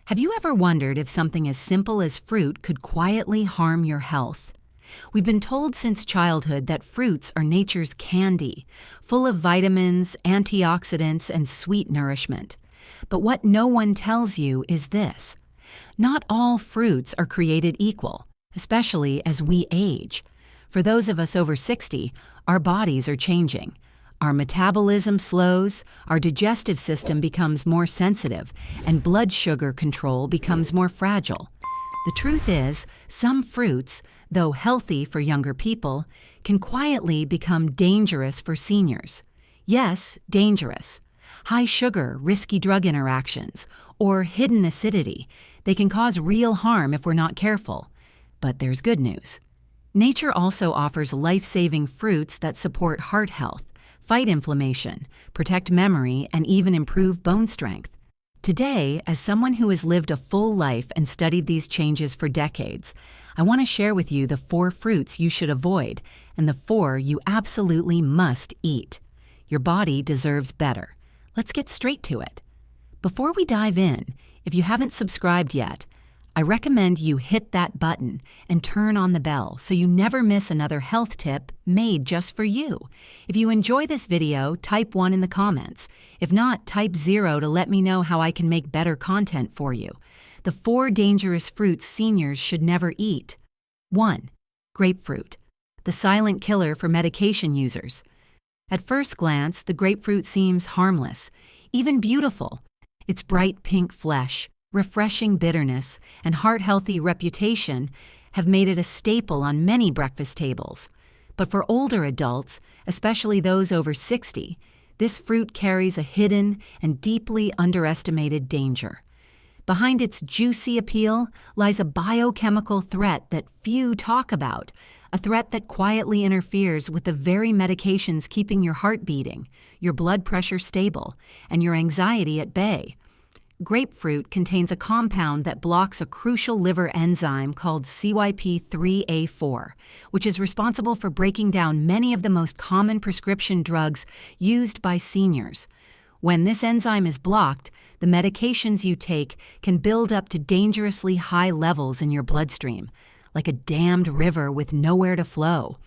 Have you ever wondered if something as simple as fruit could quietly harm your health? We've been told since childhood that fruits are nature's candy, full of vitamins, antioxidants, and sweet nourishment. But what no one tells you is this: not all fruits are created equal, especially as we age. For those of us over 60, our bodies are changing. Our metabolism slows, our digestive system becomes more sensitive, and blood sugar control becomes more fragile. The truth is, some fruits, though healthy for younger people, can quietly become dangerous for seniors. Yes, dangerous. High sugar, risky drug interactions, or hidden acidity, they can cause real harm if we're not careful. But there's good news. Nature also offers life-saving fruits that support heart health, fight inflammation, protect memory, and even improve bone strength. Today, as someone who has lived a full life and studied these changes for decades, I want to share with you the 4 fruits you should avoid and the 4 you absolutely must eat. Your body deserves better. Let's get straight to it. Before we dive in, if you haven't subscribed yet, I recommend you hit that button and turn on the bell so you never miss another health tip made just for you. If you enjoy this video, type 1 in the comments. If not, type 0 to let me know how I can make better content for you. The 4 dangerous fruits seniors should never eat. 1. Grapefruit, the silent killer for medication users. At first glance, the grapefruit seems harmless, even beautiful. Its bright pink flesh, refreshing bitterness, and heart-healthy reputation have made it a staple on many breakfast tables. But for older adults, especially those over 60, this fruit carries a hidden and deeply underestimated danger. Behind its juicy appeal lies a biochemical threat that few talk about, a threat that quietly interferes with the very medications keeping your heart beating, your blood pressure stable, and your anxiety at bay. Grapefruit contains a compound that blocks a crucial liver enzyme called CYP3A4, which is responsible for breaking down many of the most common prescription drugs used by seniors. When this enzyme is blocked, the medications you take can build up to dangerously high levels in your bloodstream, like a dammed river with nowhere to flow.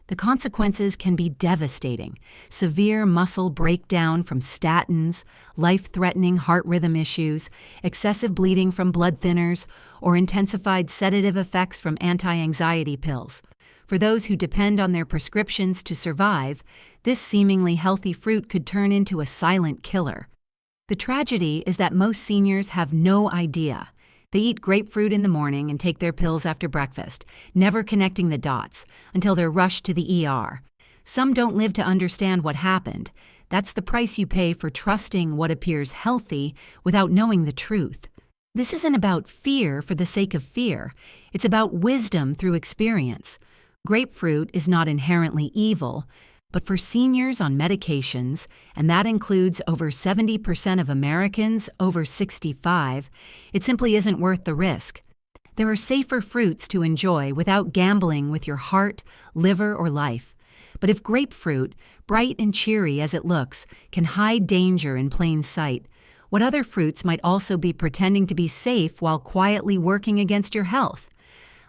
The consequences can be devastating: severe muscle breakdown from statins, life-threatening heart rhythm issues, excessive bleeding from blood thinners, or intensified sedative effects from anti-anxiety pills. For those who depend on their prescriptions to survive, this seemingly healthy fruit could turn into a silent killer. The tragedy is that most seniors have no idea. They eat grapefruit in the morning and take their pills after breakfast, never connecting the dots, until they're rushed to the ER. Some don't live to understand what happened. That's the price you pay for trusting what appears healthy without knowing the truth. This isn't about fear for the sake of fear. It's about wisdom through experience. Grapefruit is not inherently evil, but for seniors on medications, and that includes over 70% of Americans over 65, it simply isn't worth the risk. There are safer fruits to enjoy without gambling with your heart, liver, or life. But if grapefruit, bright and cheery as it looks, can hide danger in plain sight, what other fruits might also be pretending to be safe while quietly working against your health?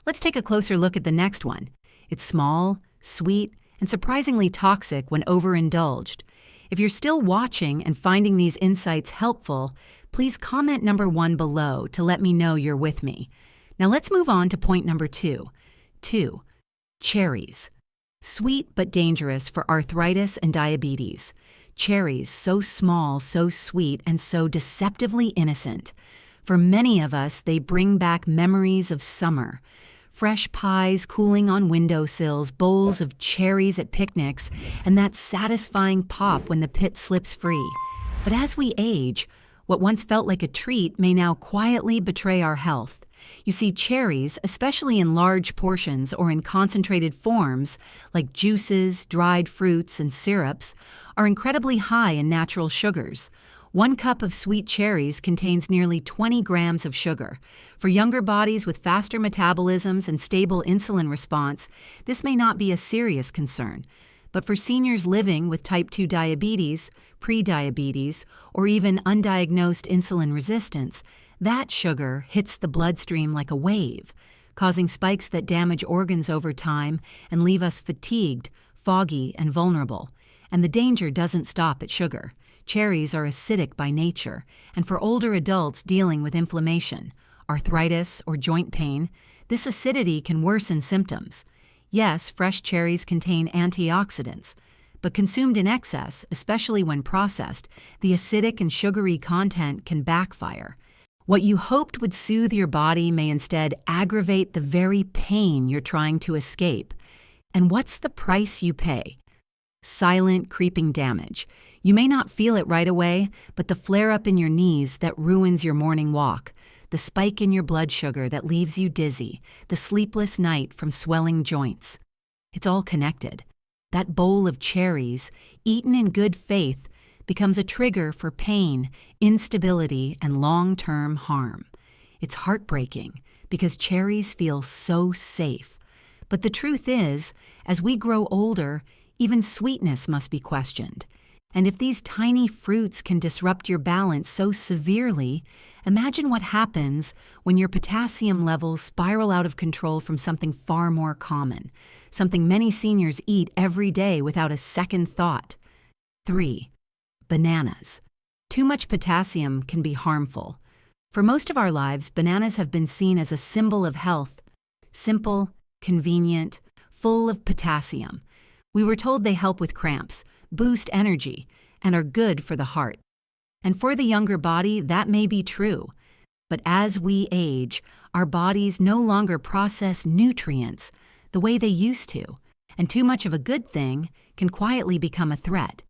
Let's take a closer look at the next one. It's small, sweet, and surprisingly toxic when overindulged. If you're still watching and finding these insights helpful, please comment number 1 below to let me know you're with me. Now let's move on to point number 2. 2. Cherries. Sweet but dangerous for arthritis and diabetes. Cherries, so small, so sweet, and so deceptively innocent. For many of us, they bring back memories of summer. Fresh pies cooling on windowsills, bowls of cherries at picnics, and that satisfying pop when the pit slips free. But as we age, what once felt like a treat may now quietly betray our health. You see, cherries, especially in large portions or in concentrated forms, like juices, dried fruits, and syrups, are incredibly high in natural sugars. 1 cup of sweet cherries contains nearly 20 grams of sugar. For younger bodies with faster metabolisms and stable insulin response, this may not be a serious concern. But for seniors living with type 2 diabetes, prediabetes, or even undiagnosed insulin resistance, That sugar hits the bloodstream like a wave, causing spikes that damage organs over time and leave us fatigued, foggy, and vulnerable. And the danger doesn't stop at sugar. Cherries are acidic by nature, and for older adults dealing with inflammation, arthritis, or joint pain, this acidity can worsen symptoms. Yes, fresh cherries contain antioxidants, but consumed in excess, especially when processed, the acidic and sugary content can backfire. What you hoped would soothe your body may instead aggravate the very pain you're trying to escape. And what's the price you pay? Silent, creeping damage. You may not feel it right away, but the flare-up in your knees that ruins your morning walk, the spike in your blood sugar that leaves you dizzy, the sleepless night from swelling joints. It's all connected. That bowl of cherries, eaten in good faith, becomes a trigger for pain, instability, and long-term harm. It's heartbreaking because cherries feel so safe. But the truth is, as we grow older, even sweetness must be questioned. And if these tiny fruits can disrupt your balance so severely, imagine what happens when your potassium levels spiral out of control from something far more common, something many seniors eat every day without a second thought. 3. Bananas. Too much potassium can be harmful. For most of our lives, bananas have been seen as a symbol of health. Simple, convenient, full of potassium. We were told they help with cramps, boost energy, and are good for the heart. And for the younger body, that may be true. But as we age, our bodies no longer process nutrients the way they used to, and too much of a good thing can quietly become a threat.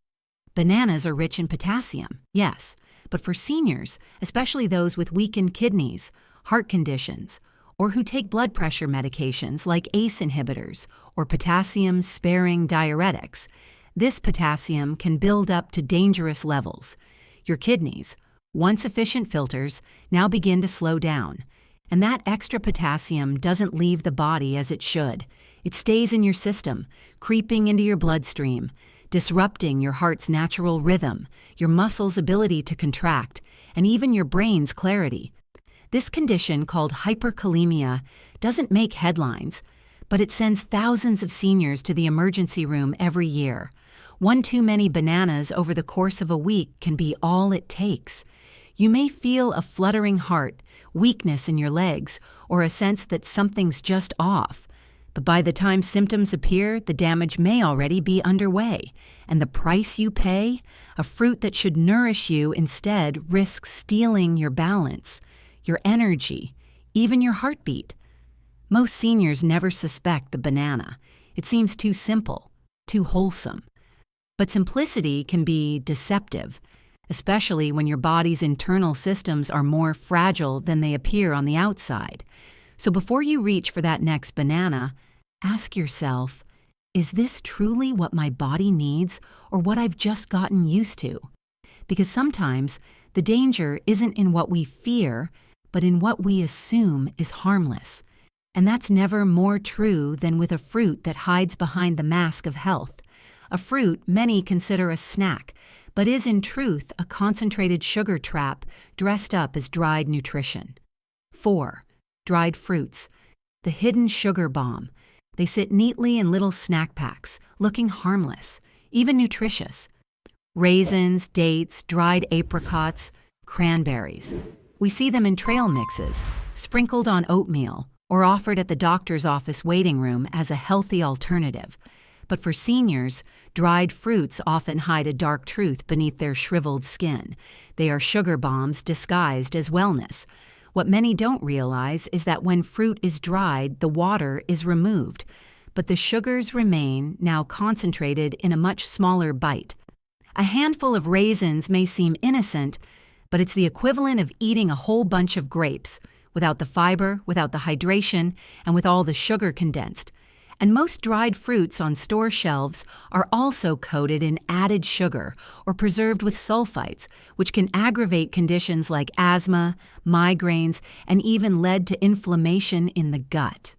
Bananas are rich in potassium, yes, but for seniors, especially those with weakened kidneys, heart conditions, or who take blood pressure medications like ACE inhibitors or potassium-sparing diuretics, this potassium can build up to dangerous levels. Your kidneys, once efficient filters, now begin to slow down. And that extra potassium doesn't leave the body as it should. It stays in your system, creeping into your bloodstream, disrupting your heart's natural rhythm, your muscles' ability to contract, and even your brain's clarity. This condition, called hyperkalemia, doesn't make headlines, but it sends thousands of seniors to the emergency room every year. One too many bananas over the course of a week can be all it takes. You may feel a fluttering heart, weakness in your legs, or a sense that something's just off. But by the time symptoms appear, the damage may already be underway. And the price you pay, a fruit that should nourish you instead risks stealing your balance, your energy, even your heartbeat. Most seniors never suspect the banana. It seems too simple, too wholesome. But simplicity can be deceptive, especially when your body's internal systems are more fragile than they appear on the outside. So before you reach for that next banana, ask yourself, is this truly what my body needs or what I've just gotten used to? Because sometimes the danger isn't in what we fear, but in what we assume is harmless. And that's never more true than with a fruit that hides behind the mask of health. A fruit many consider a snack, but is in truth a concentrated sugar trap dressed up as dried nutrition. 4. Dried fruits. The hidden sugar bomb. They sit neatly in little snack packs, looking harmless, even nutritious. Raisins, dates, dried apricots, cranberries. We see them in trail mixes, sprinkled on oatmeal, or offered at the doctor's office waiting room as a healthy alternative. But for seniors, dried fruits often hide a dark truth beneath their shriveled skin. They are sugar bombs disguised as wellness. What many don't realize is that when fruit is dried, the water is removed, but the sugars remain, now concentrated in a much smaller bite. A handful of raisins may seem innocent, but it's the equivalent of eating a whole bunch of grapes, without the fiber, without the hydration, and with all the sugar condensed. And most dried fruits on store shelves are also coated in added sugar or preserved with sulfites, which can aggravate conditions like asthma, migraines, and even lead to inflammation in the gut.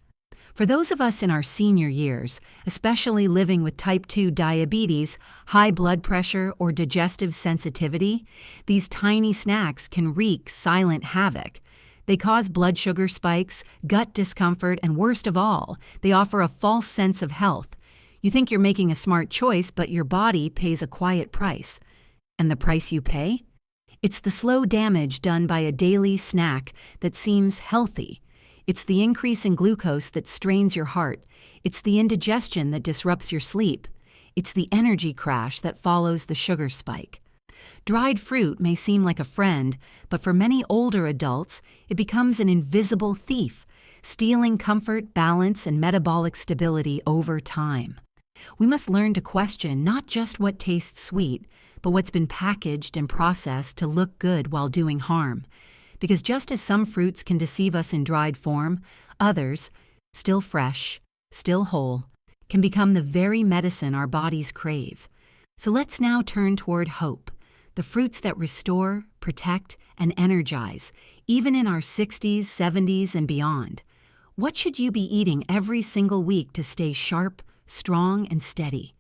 For those of us in our senior years, especially living with type 2 diabetes, high blood pressure, or digestive sensitivity, these tiny snacks can wreak silent havoc. They cause blood sugar spikes, gut discomfort, and worst of all, they offer a false sense of health. You think you're making a smart choice, but your body pays a quiet price. And the price you pay? It's the slow damage done by a daily snack that seems healthy. It's the increase in glucose that strains your heart. It's the indigestion that disrupts your sleep. It's the energy crash that follows the sugar spike. Dried fruit may seem like a friend, but for many older adults, it becomes an invisible thief, stealing comfort, balance, and metabolic stability over time. We must learn to question not just what tastes sweet, but what's been packaged and processed to look good while doing harm. Because just as some fruits can deceive us in dried form, others, still fresh, still whole, can become the very medicine our bodies crave. So let's now turn toward hope, the fruits that restore, protect, and energize, even in our 60s, 70s, and beyond. What should you be eating every single week to stay sharp, strong, and steady?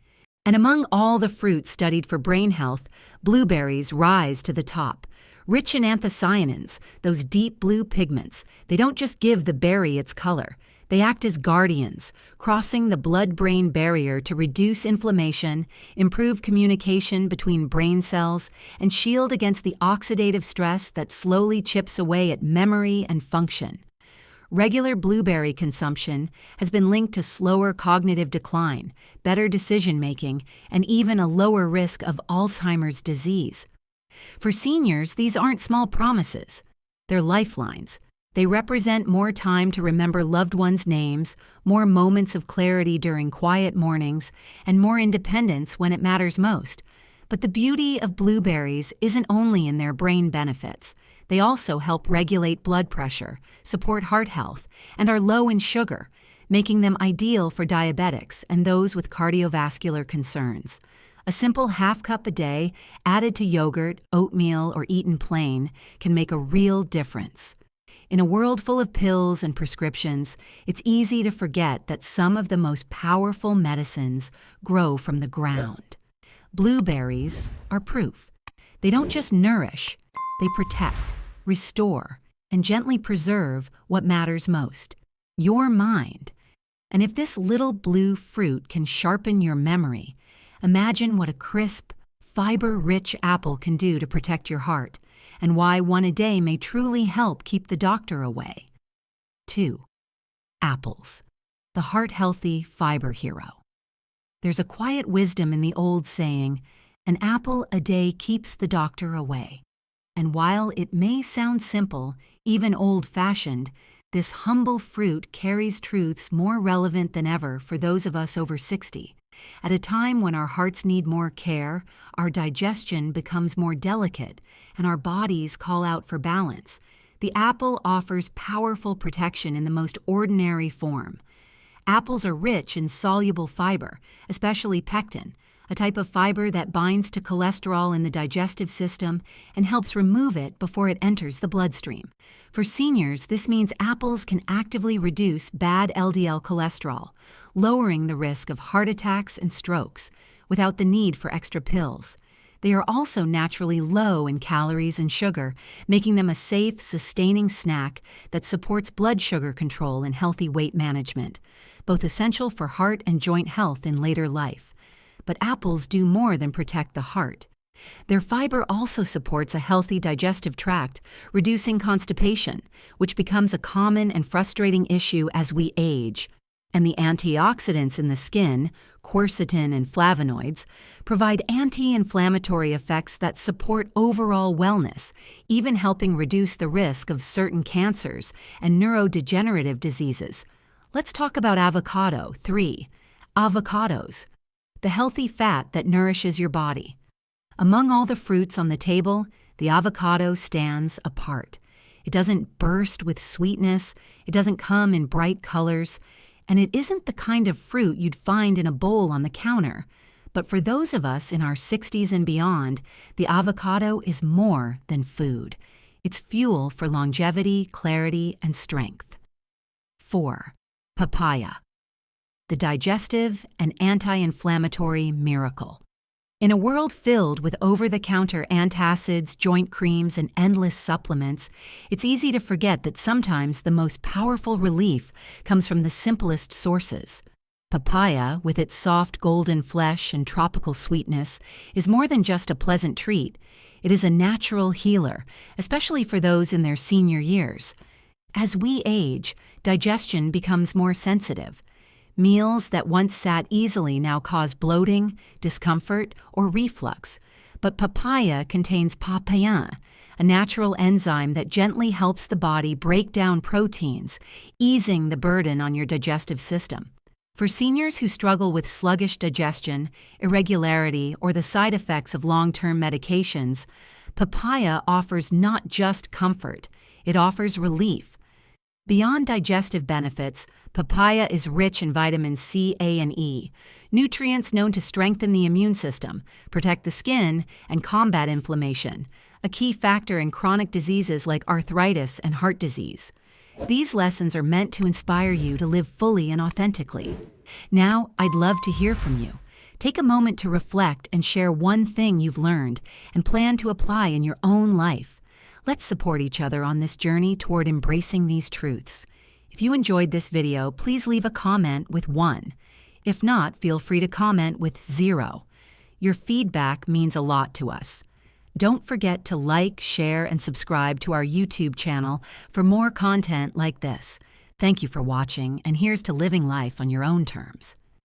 And among all the fruits studied for brain health, blueberries rise to the top. Rich in anthocyanins, those deep blue pigments, they don't just give the berry its color. They act as guardians, crossing the blood-brain barrier to reduce inflammation, improve communication between brain cells, and shield against the oxidative stress that slowly chips away at memory and function. Regular blueberry consumption has been linked to slower cognitive decline, better decision-making, and even a lower risk of Alzheimer's disease. For seniors, these aren't small promises. They're lifelines. They represent more time to remember loved ones' names, more moments of clarity during quiet mornings, and more independence when it matters most. But the beauty of blueberries isn't only in their brain benefits. They also help regulate blood pressure, support heart health, and are low in sugar, making them ideal for diabetics and those with cardiovascular concerns. A simple half cup a day, added to yogurt, oatmeal, or eaten plain, can make a real difference. In a world full of pills and prescriptions, it's easy to forget that some of the most powerful medicines grow from the ground. Blueberries are proof. They don't just nourish, they protect, restore, and gently preserve what matters most: your mind. And if this little blue fruit can sharpen your memory, imagine what a crisp, fiber-rich apple can do to protect your heart, and why one a day may truly help keep the doctor away. 2. Apples, the heart-healthy fiber hero. There's a quiet wisdom in the old saying, "An apple a day keeps the doctor away." And while it may sound simple, even old-fashioned, this humble fruit carries truths more relevant than ever for those of us over 60. At a time when our hearts need more care, our digestion becomes more delicate, and our bodies call out for balance, the apple offers powerful protection in the most ordinary form. Apples are rich in soluble fiber, especially pectin, a type of fiber that binds to cholesterol in the digestive system and helps remove it before it enters the bloodstream. For seniors, this means apples can actively reduce bad LDL cholesterol, lowering the risk of heart attacks and strokes without the need for extra pills. They are also naturally low in calories and sugar, making them a safe, sustaining snack that supports blood sugar control and healthy weight management, both essential for heart and joint health in later life. But apples do more than protect the heart. Their fiber also supports a healthy digestive tract, reducing constipation, which becomes a common and frustrating issue as we age. And the antioxidants in the skin, quercetin and flavonoids, provide anti-inflammatory effects that support overall wellness, even helping reduce the risk of certain cancers and neurodegenerative diseases. Let's talk about avocado. 3. Avocados, the healthy fat that nourishes your body. Among all the fruits on the table, the avocado stands apart. It doesn't burst with sweetness, it doesn't come in bright colors, and it isn't the kind of fruit you'd find in a bowl on the counter. But for those of us in our 60s and beyond, the avocado is more than food. It's fuel for longevity, clarity, and strength. 4. Papaya, the digestive and anti-inflammatory miracle. In a world filled with over-the-counter antacids, joint creams, and endless supplements, it's easy to forget that sometimes the most powerful relief comes from the simplest sources. Papaya, with its soft golden flesh and tropical sweetness, is more than just a pleasant treat. It is a natural healer, especially for those in their senior years. As we age, digestion becomes more sensitive. Meals that once sat easily now cause bloating, discomfort, or reflux. But papaya contains papain, a natural enzyme that gently helps the body break down proteins, easing the burden on your digestive system. For seniors who struggle with sluggish digestion, irregularity, or the side effects of long-term medications, papaya offers not just comfort, it offers relief. Beyond digestive benefits, papaya is rich in vitamins C, A, and E, nutrients known to strengthen the immune system, protect the skin, and combat inflammation, a key factor in chronic diseases like arthritis and heart disease. These lessons are meant to inspire you to live fully and authentically. Now, I'd love to hear from you. Take a moment to reflect and share one thing you've learned and plan to apply in your own life. Let's support each other on this journey toward embracing these truths. If you enjoyed this video, please leave a comment with 1. If not, feel free to comment with 0. Your feedback means a lot to us. Don't forget to like, share, and subscribe to our YouTube channel for more content like this. Thank you for watching, and here's to living life on your own terms.